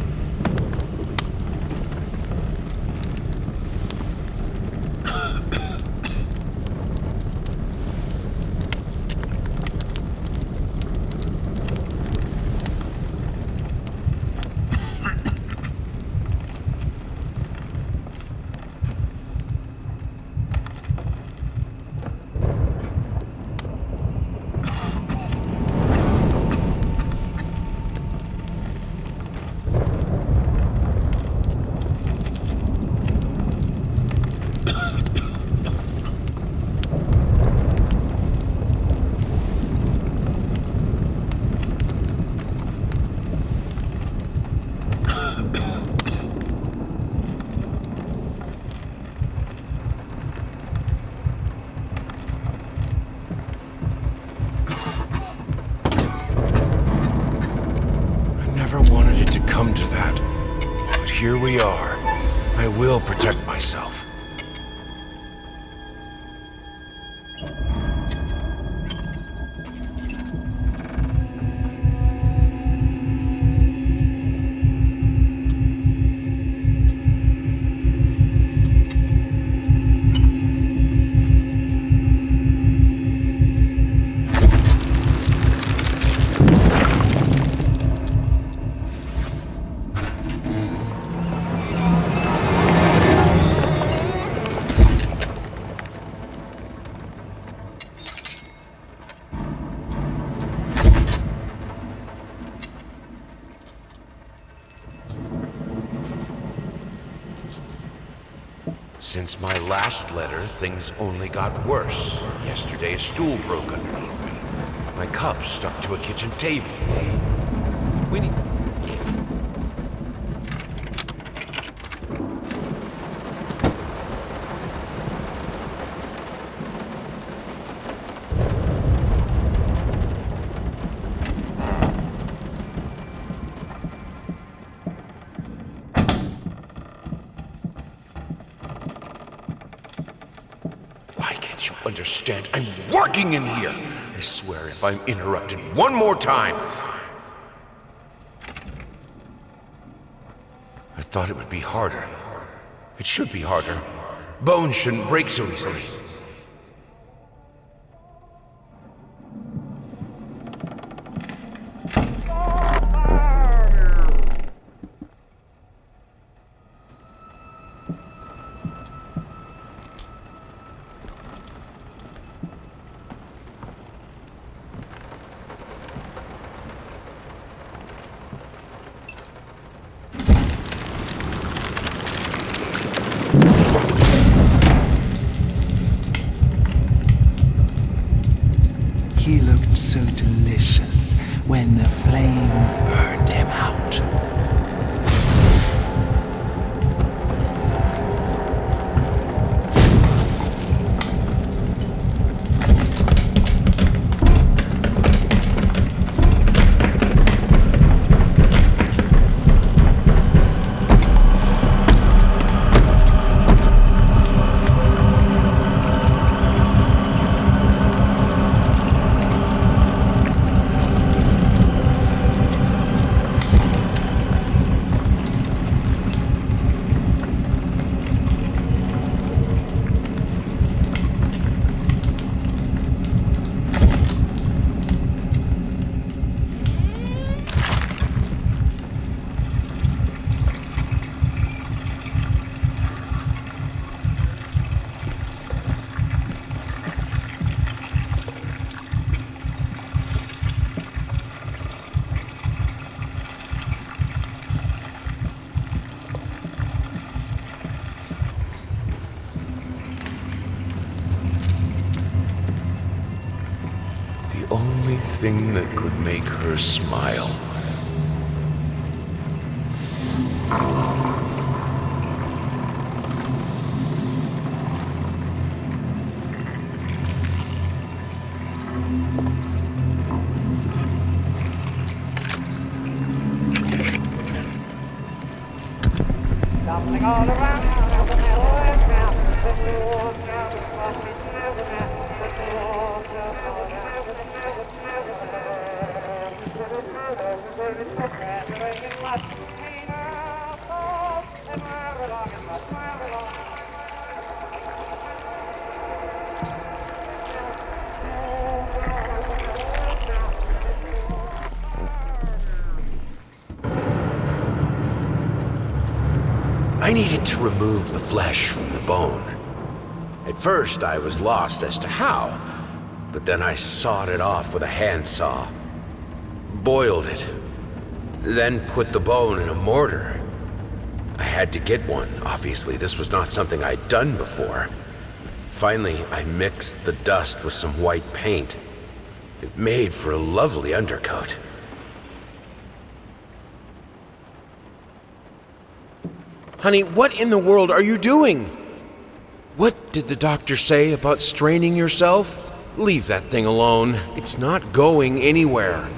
E: come to that. But here we are. I will protect myself. Since my last letter, things only got worse. Yesterday, a stool broke underneath me. My cup stuck to a kitchen table. We need... You understand? I'm working in here! I swear if I'm interrupted one more time... I thought it would be harder. It should be harder. Bones shouldn't break so easily.
J: He looked so delicious when the flame burned him out.
E: The only thing that could make her smile. I needed to remove the flesh from the bone. At first, I was lost as to how, but then I sawed it off with a handsaw, boiled it, then put the bone in a mortar. I had to get one. Obviously, this was not something I'd done before. Finally, I mixed the dust with some white paint. It made for a lovely undercoat. Honey, what in the world are you doing? What did the doctor say about straining yourself? Leave that thing alone. It's not going anywhere.